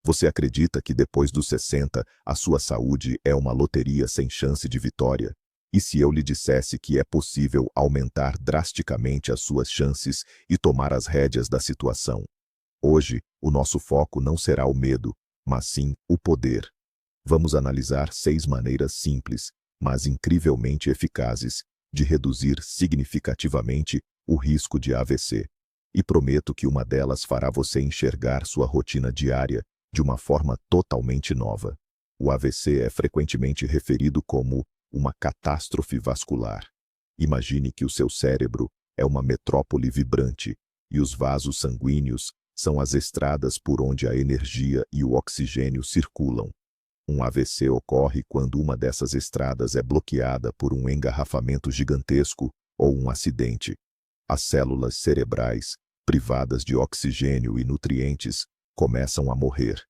Você acredita que depois dos 60, a sua saúde é uma loteria sem chance de vitória? E se eu lhe dissesse que é possível aumentar drasticamente as suas chances e tomar as rédeas da situação? Hoje, o nosso foco não será o medo, mas sim o poder. Vamos analisar 6 maneiras simples, mas incrivelmente eficazes, de reduzir significativamente o risco de AVC. E prometo que uma delas fará você enxergar sua rotina diária de uma forma totalmente nova. O AVC é frequentemente referido como uma catástrofe vascular. Imagine que o seu cérebro é uma metrópole vibrante e os vasos sanguíneos são as estradas por onde a energia e o oxigênio circulam. Um AVC ocorre quando uma dessas estradas é bloqueada por um engarrafamento gigantesco ou um acidente. As células cerebrais, privadas de oxigênio e nutrientes, começam a morrer.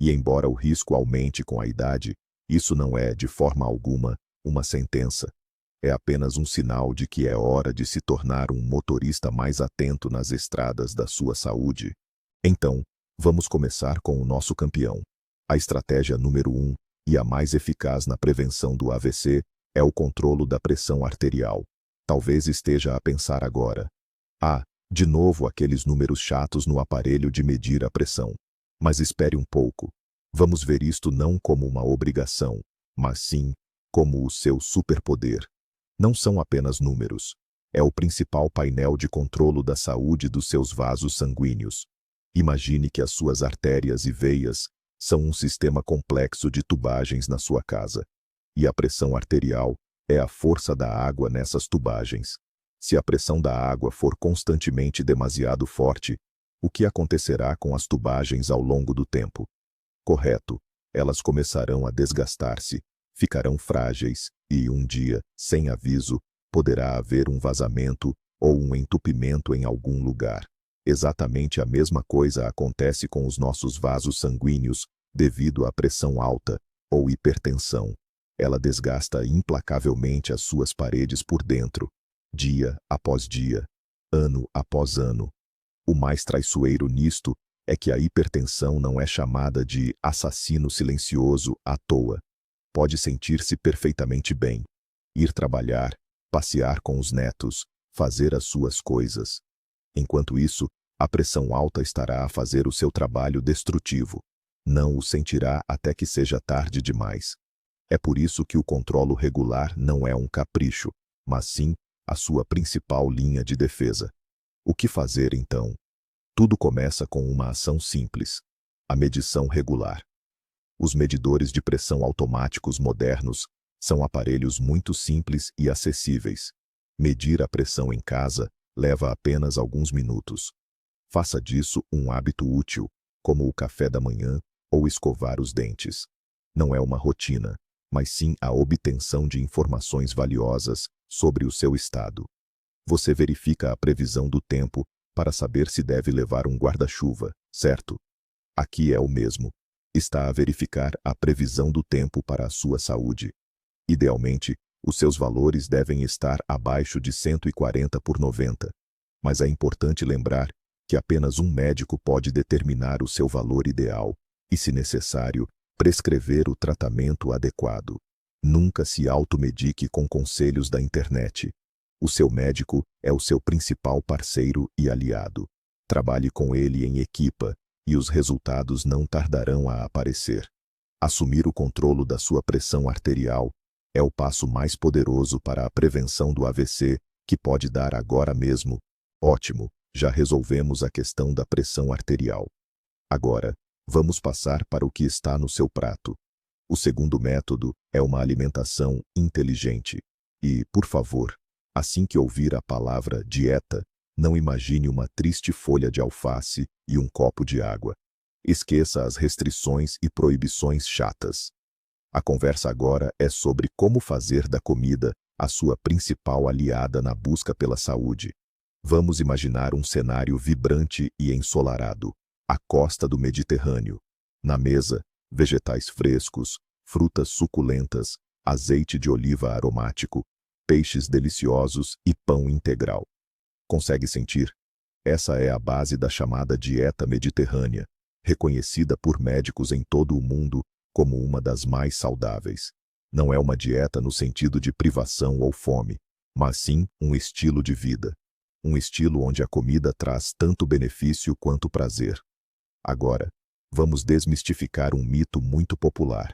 E embora o risco aumente com a idade, isso não é, de forma alguma, uma sentença. É apenas um sinal de que é hora de se tornar um motorista mais atento nas estradas da sua saúde. Então, vamos começar com o nosso campeão. A estratégia número 1, e a mais eficaz na prevenção do AVC, é o controlo da pressão arterial. Talvez esteja a pensar agora: ah, de novo aqueles números chatos no aparelho de medir a pressão. Mas espere um pouco. Vamos ver isto não como uma obrigação, mas sim como o seu superpoder. Não são apenas números. É o principal painel de controlo da saúde dos seus vasos sanguíneos. Imagine que as suas artérias e veias são um sistema complexo de tubagens na sua casa. E a pressão arterial é a força da água nessas tubagens. Se a pressão da água for constantemente demasiado forte, o que acontecerá com as tubagens ao longo do tempo? Correto, elas começarão a desgastar-se, ficarão frágeis e, um dia, sem aviso, poderá haver um vazamento ou um entupimento em algum lugar. Exatamente a mesma coisa acontece com os nossos vasos sanguíneos devido à pressão alta ou hipertensão. Ela desgasta implacavelmente as suas paredes por dentro, dia após dia, ano após ano. O mais traiçoeiro nisto é que a hipertensão não é chamada de assassino silencioso à toa. Pode sentir-se perfeitamente bem, ir trabalhar, passear com os netos, fazer as suas coisas. Enquanto isso, a pressão alta estará a fazer o seu trabalho destrutivo. Não o sentirá até que seja tarde demais. É por isso que o controlo regular não é um capricho, mas sim a sua principal linha de defesa. O que fazer então? Tudo começa com uma ação simples: a medição regular. Os medidores de pressão automáticos modernos são aparelhos muito simples e acessíveis. Medir a pressão em casa leva apenas alguns minutos. Faça disso um hábito útil, como o café da manhã ou escovar os dentes. Não é uma rotina, mas sim a obtenção de informações valiosas sobre o seu estado. Você verifica a previsão do tempo para saber se deve levar um guarda-chuva, certo? Aqui é o mesmo. Está a verificar a previsão do tempo para a sua saúde. Idealmente, os seus valores devem estar abaixo de 140/90. Mas é importante lembrar que apenas um médico pode determinar o seu valor ideal e, se necessário, prescrever o tratamento adequado. Nunca se automedique com conselhos da internet. O seu médico é o seu principal parceiro e aliado. Trabalhe com ele em equipa e os resultados não tardarão a aparecer. Assumir o controle da sua pressão arterial é o passo mais poderoso para a prevenção do AVC que pode dar agora mesmo. Ótimo, já resolvemos a questão da pressão arterial. Agora, vamos passar para o que está no seu prato. O segundo método é uma alimentação inteligente. E, por favor, assim que ouvir a palavra dieta, não imagine uma triste folha de alface e um copo de água. Esqueça as restrições e proibições chatas. A conversa agora é sobre como fazer da comida a sua principal aliada na busca pela saúde. Vamos imaginar um cenário vibrante e ensolarado, a costa do Mediterrâneo. Na mesa, vegetais frescos, frutas suculentas, azeite de oliva aromático, peixes deliciosos e pão integral. Consegue sentir? Essa é a base da chamada dieta mediterrânea. reconhecida por médicos em todo o mundo como uma das mais saudáveis. Não é uma dieta no sentido de privação ou fome, mas sim um estilo de vida. Um estilo onde a comida traz tanto benefício quanto prazer. Agora, vamos desmistificar um mito muito popular.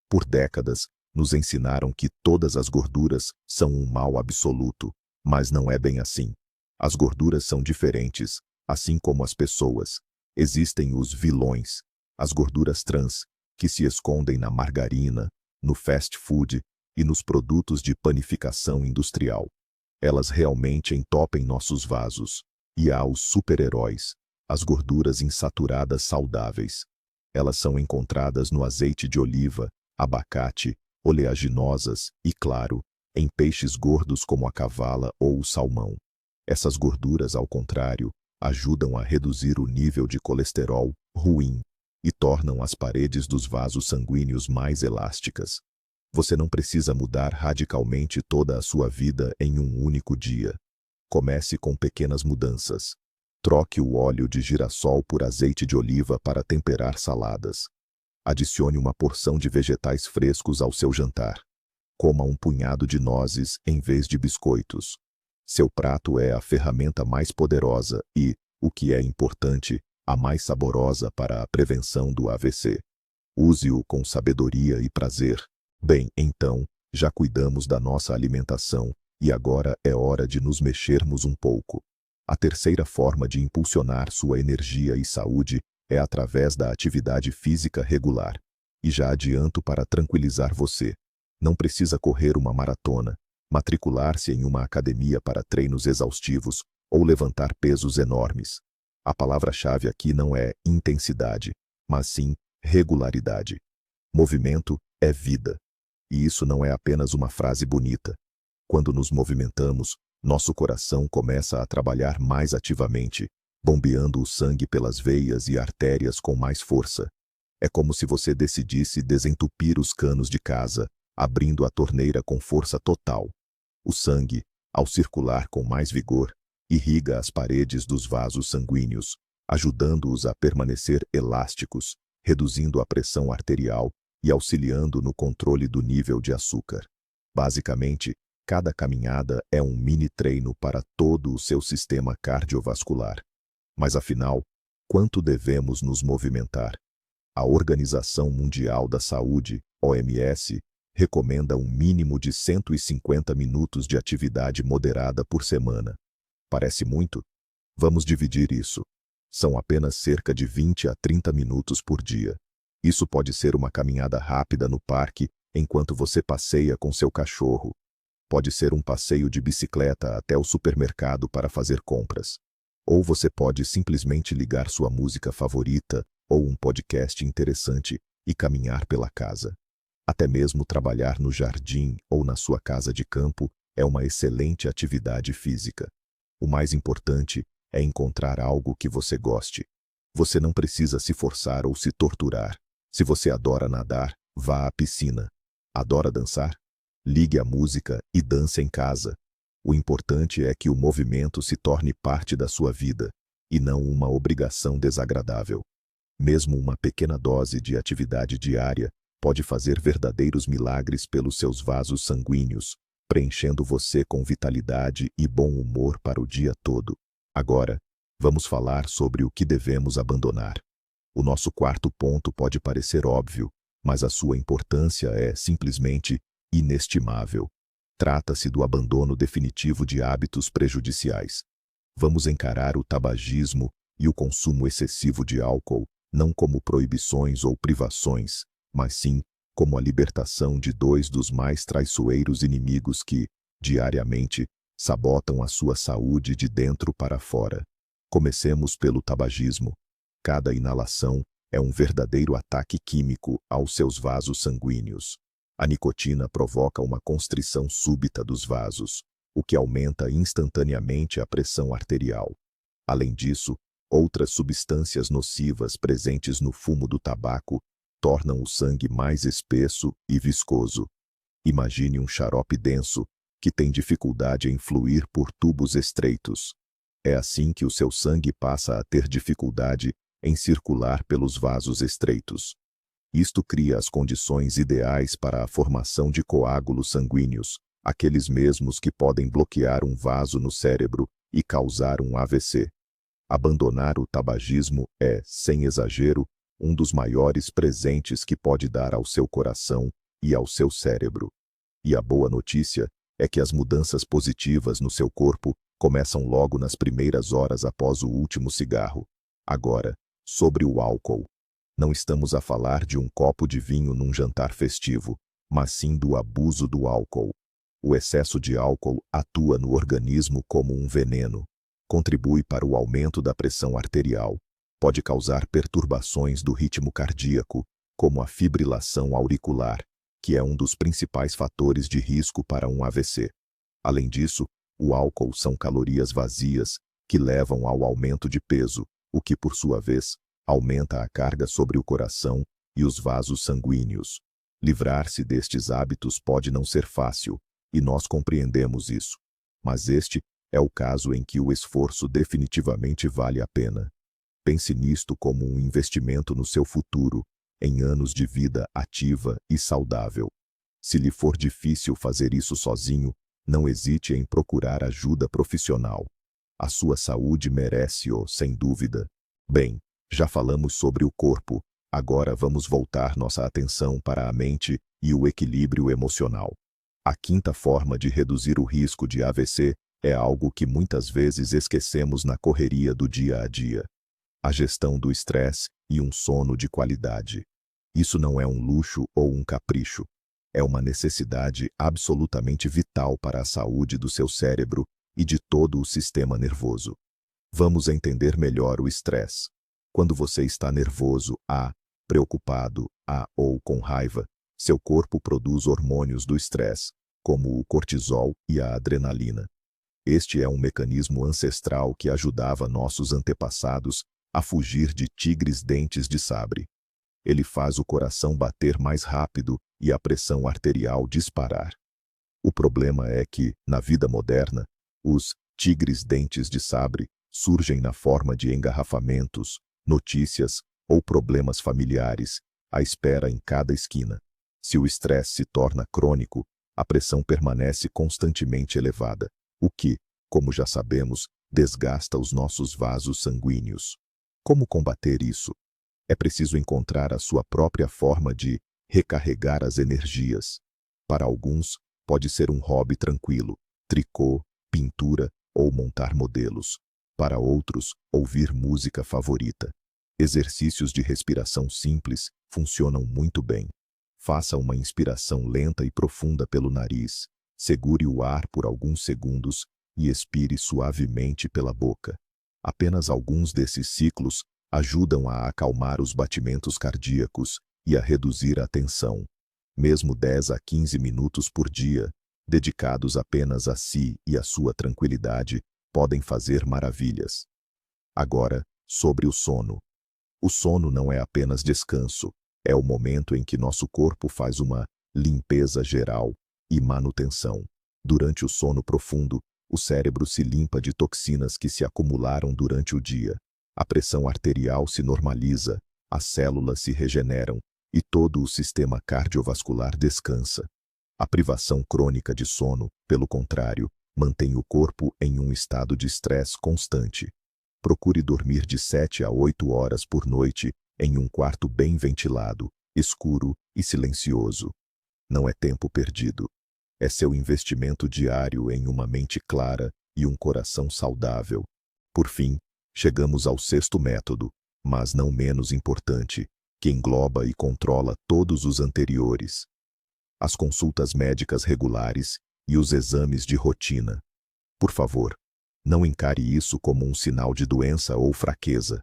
Por décadas, nos ensinaram que todas as gorduras são um mal absoluto, mas não é bem assim. As gorduras são diferentes, assim como as pessoas. Existem os vilões, as gorduras trans, que se escondem na margarina, no fast food e nos produtos de panificação industrial. Elas realmente entopem nossos vasos. E há os super-heróis, as gorduras insaturadas saudáveis. Elas são encontradas no azeite de oliva, abacate, oleaginosas e, claro, em peixes gordos como a cavala ou o salmão. Essas gorduras, ao contrário, ajudam a reduzir o nível de colesterol ruim e tornam as paredes dos vasos sanguíneos mais elásticas. Você não precisa mudar radicalmente toda a sua vida em um único dia. Comece com pequenas mudanças. Troque o óleo de girassol por azeite de oliva para temperar saladas. Adicione uma porção de vegetais frescos ao seu jantar. Coma um punhado de nozes em vez de biscoitos. Seu prato é a ferramenta mais poderosa e, o que é importante, a mais saborosa para a prevenção do AVC. Use-o com sabedoria e prazer. Bem, então, já cuidamos da nossa alimentação e agora é hora de nos mexermos um pouco. A terceira forma de impulsionar sua energia e saúde é através da atividade física regular. E já adianto para tranquilizar você. Não precisa correr uma maratona, matricular-se em uma academia para treinos exaustivos ou levantar pesos enormes. A palavra-chave aqui não é intensidade, mas sim regularidade. Movimento é vida. E isso não é apenas uma frase bonita. Quando nos movimentamos, nosso coração começa a trabalhar mais ativamente, bombeando o sangue pelas veias e artérias com mais força. É como se você decidisse desentupir os canos de casa, abrindo a torneira com força total. O sangue, ao circular com mais vigor, irriga as paredes dos vasos sanguíneos, ajudando-os a permanecer elásticos, reduzindo a pressão arterial e auxiliando no controle do nível de açúcar. Basicamente, cada caminhada é um mini-treino para todo o seu sistema cardiovascular. Mas afinal, quanto devemos nos movimentar? A Organização Mundial da Saúde, OMS, recomenda um mínimo de 150 minutos de atividade moderada por semana. Parece muito? Vamos dividir isso. São apenas cerca de 20 a 30 minutos por dia. Isso pode ser uma caminhada rápida no parque enquanto você passeia com seu cachorro. Pode ser um passeio de bicicleta até o supermercado para fazer compras. Ou você pode simplesmente ligar sua música favorita ou um podcast interessante e caminhar pela casa. Até mesmo trabalhar no jardim ou na sua casa de campo é uma excelente atividade física. O mais importante é encontrar algo que você goste. Você não precisa se forçar ou se torturar. Se você adora nadar, vá à piscina. Adora dançar? Ligue a música e dance em casa. O importante é que o movimento se torne parte da sua vida, e não uma obrigação desagradável. Mesmo uma pequena dose de atividade diária pode fazer verdadeiros milagres pelos seus vasos sanguíneos, preenchendo você com vitalidade e bom humor para o dia todo. Agora, vamos falar sobre o que devemos abandonar. O nosso quarto ponto pode parecer óbvio, mas a sua importância é simplesmente inestimável. Trata-se do abandono definitivo de hábitos prejudiciais. Vamos encarar o tabagismo e o consumo excessivo de álcool não como proibições ou privações, mas sim como a libertação de dois dos mais traiçoeiros inimigos que, diariamente, sabotam a sua saúde de dentro para fora. Comecemos pelo tabagismo. Cada inalação é um verdadeiro ataque químico aos seus vasos sanguíneos. A nicotina provoca uma constrição súbita dos vasos, o que aumenta instantaneamente a pressão arterial. Além disso, outras substâncias nocivas presentes no fumo do tabaco tornam o sangue mais espesso e viscoso. Imagine um xarope denso, que tem dificuldade em fluir por tubos estreitos. É assim que o seu sangue passa a ter dificuldade em circular pelos vasos estreitos. Isto cria as condições ideais para a formação de coágulos sanguíneos, aqueles mesmos que podem bloquear um vaso no cérebro e causar um AVC. Abandonar o tabagismo é, sem exagero, um dos maiores presentes que pode dar ao seu coração e ao seu cérebro. E a boa notícia é que as mudanças positivas no seu corpo começam logo nas primeiras horas após o último cigarro. Agora, sobre o álcool. Não estamos a falar de um copo de vinho num jantar festivo, mas sim do abuso do álcool. O excesso de álcool atua no organismo como um veneno. Contribui para o aumento da pressão arterial. Pode causar perturbações do ritmo cardíaco, como a fibrilação auricular, que é um dos principais fatores de risco para um AVC. Além disso, o álcool são calorias vazias que levam ao aumento de peso, o que, por sua vez, aumenta a carga sobre o coração e os vasos sanguíneos. Livrar-se destes hábitos pode não ser fácil, e nós compreendemos isso. Mas este é o caso em que o esforço definitivamente vale a pena. Pense nisto como um investimento no seu futuro, em anos de vida ativa e saudável. Se lhe for difícil fazer isso sozinho, não hesite em procurar ajuda profissional. A sua saúde merece-o, sem dúvida. Bem, já falamos sobre o corpo, agora vamos voltar nossa atenção para a mente e o equilíbrio emocional. A quinta forma de reduzir o risco de AVC é algo que muitas vezes esquecemos na correria do dia a dia. A gestão do estresse e um sono de qualidade. Isso não é um luxo ou um capricho. É uma necessidade absolutamente vital para a saúde do seu cérebro e de todo o sistema nervoso. Vamos entender melhor o estresse. Quando você está nervoso, preocupado, ou com raiva, seu corpo produz hormônios do estresse, como o cortisol e a adrenalina. Este é um mecanismo ancestral que ajudava nossos antepassados a fugir de tigres dentes de sabre. Ele faz o coração bater mais rápido e a pressão arterial disparar. O problema é que, na vida moderna, os tigres dentes de sabre surgem na forma de engarrafamentos, notícias ou problemas familiares, à espera em cada esquina. Se o estresse se torna crônico, a pressão permanece constantemente elevada, o que, como já sabemos, desgasta os nossos vasos sanguíneos. Como combater isso? É preciso encontrar a sua própria forma de recarregar as energias. Para alguns, pode ser um hobby tranquilo, tricô, pintura ou montar modelos. Para outros, ouvir música favorita. Exercícios de respiração simples funcionam muito bem. Faça uma inspiração lenta e profunda pelo nariz. Segure o ar por alguns segundos e expire suavemente pela boca. Apenas alguns desses ciclos ajudam a acalmar os batimentos cardíacos e a reduzir a tensão. Mesmo 10 a 15 minutos por dia, dedicados apenas a si e à sua tranquilidade, podem fazer maravilhas. Agora, sobre o sono. O sono não é apenas descanso, é o momento em que nosso corpo faz uma limpeza geral e manutenção. Durante o sono profundo, o cérebro se limpa de toxinas que se acumularam durante o dia. A pressão arterial se normaliza, as células se regeneram e todo o sistema cardiovascular descansa. A privação crônica de sono, pelo contrário, mantém o corpo em um estado de estresse constante. Procure dormir de 7 a 8 horas por noite em um quarto bem ventilado, escuro e silencioso. Não é tempo perdido. É seu investimento diário em uma mente clara e um coração saudável. Por fim, chegamos ao sexto método, mas não menos importante, que engloba e controla todos os anteriores. As consultas médicas regulares e os exames de rotina. Por favor, não encare isso como um sinal de doença ou fraqueza.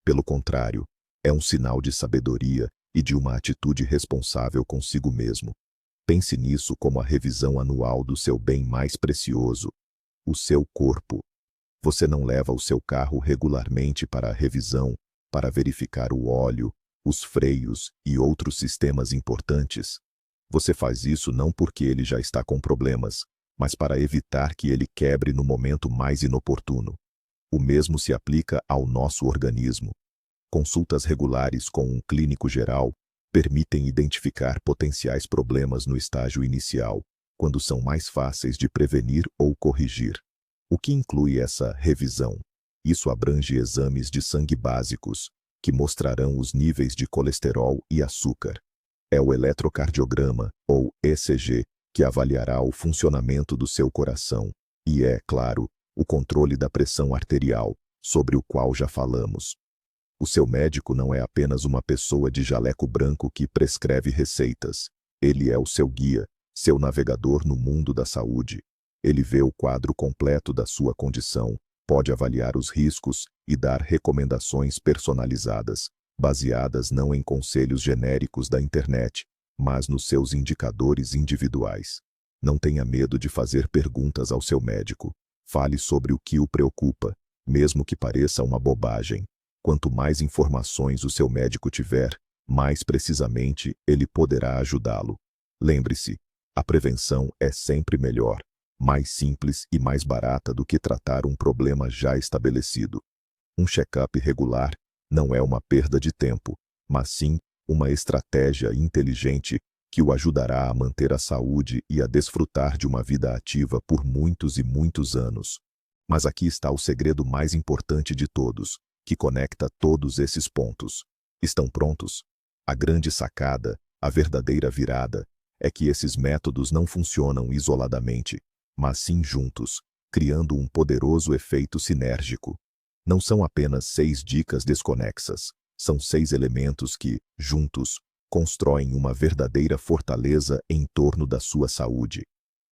Pelo contrário, é um sinal de sabedoria e de uma atitude responsável consigo mesmo. Pense nisso como a revisão anual do seu bem mais precioso, o seu corpo. Você não leva o seu carro regularmente para a revisão, para verificar o óleo, os freios e outros sistemas importantes. Você faz isso não porque ele já está com problemas, mas para evitar que ele quebre no momento mais inoportuno. O mesmo se aplica ao nosso organismo. Consultas regulares com um clínico geral permitem identificar potenciais problemas no estágio inicial, quando são mais fáceis de prevenir ou corrigir. O que inclui essa revisão? Isso abrange exames de sangue básicos, que mostrarão os níveis de colesterol e açúcar. É o eletrocardiograma, ou ECG, que avaliará o funcionamento do seu coração, e é, claro, o controle da pressão arterial, sobre o qual já falamos. O seu médico não é apenas uma pessoa de jaleco branco que prescreve receitas. Ele é o seu guia, seu navegador no mundo da saúde. Ele vê o quadro completo da sua condição, pode avaliar os riscos e dar recomendações personalizadas, baseadas não em conselhos genéricos da internet, mas nos seus indicadores individuais. Não tenha medo de fazer perguntas ao seu médico. Fale sobre o que o preocupa, mesmo que pareça uma bobagem. Quanto mais informações o seu médico tiver, mais precisamente ele poderá ajudá-lo. Lembre-se, a prevenção é sempre melhor, mais simples e mais barata do que tratar um problema já estabelecido. Um check-up regular não é uma perda de tempo, mas sim uma estratégia inteligente que o ajudará a manter a saúde e a desfrutar de uma vida ativa por muitos e muitos anos. Mas aqui está o segredo mais importante de todos, que conecta todos esses pontos. Estão prontos? A grande sacada, a verdadeira virada, é que esses métodos não funcionam isoladamente, mas sim juntos, criando um poderoso efeito sinérgico. Não são apenas 6 dicas desconexas, são 6 elementos que, juntos, constroem uma verdadeira fortaleza em torno da sua saúde.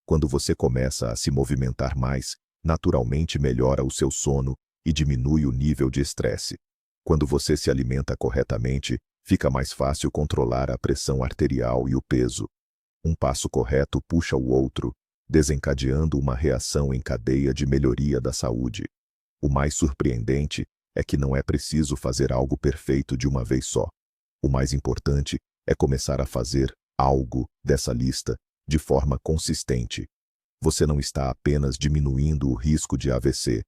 Quando você começa a se movimentar mais, naturalmente melhora o seu sono e diminui o nível de estresse. Quando você se alimenta corretamente, fica mais fácil controlar a pressão arterial e o peso. Um passo correto puxa o outro, desencadeando uma reação em cadeia de melhoria da saúde. O mais surpreendente é que não é preciso fazer algo perfeito de uma vez só. O mais importante é começar a fazer algo dessa lista de forma consistente. Você não está apenas diminuindo o risco de AVC,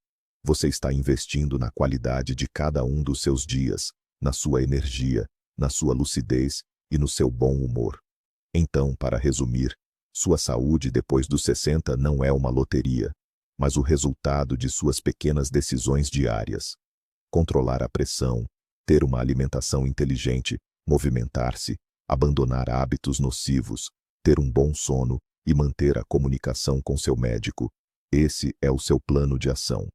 você está investindo na qualidade de cada um dos seus dias, na sua energia, na sua lucidez e no seu bom humor. Então, para resumir, sua saúde depois dos 60 não é uma loteria, mas o resultado de suas pequenas decisões diárias. Controlar a pressão, ter uma alimentação inteligente, movimentar-se, abandonar hábitos nocivos, ter um bom sono e manter a comunicação com seu médico. Esse é o seu plano de ação.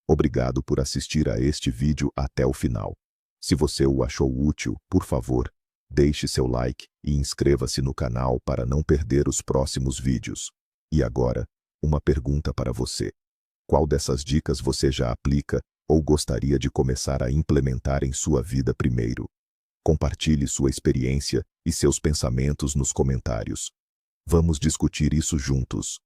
Obrigado por assistir a este vídeo até o final. Se você o achou útil, por favor, deixe seu like e inscreva-se no canal para não perder os próximos vídeos. E agora, uma pergunta para você. Qual dessas dicas você já aplica ou gostaria de começar a implementar em sua vida primeiro? Compartilhe sua experiência e seus pensamentos nos comentários. Vamos discutir isso juntos.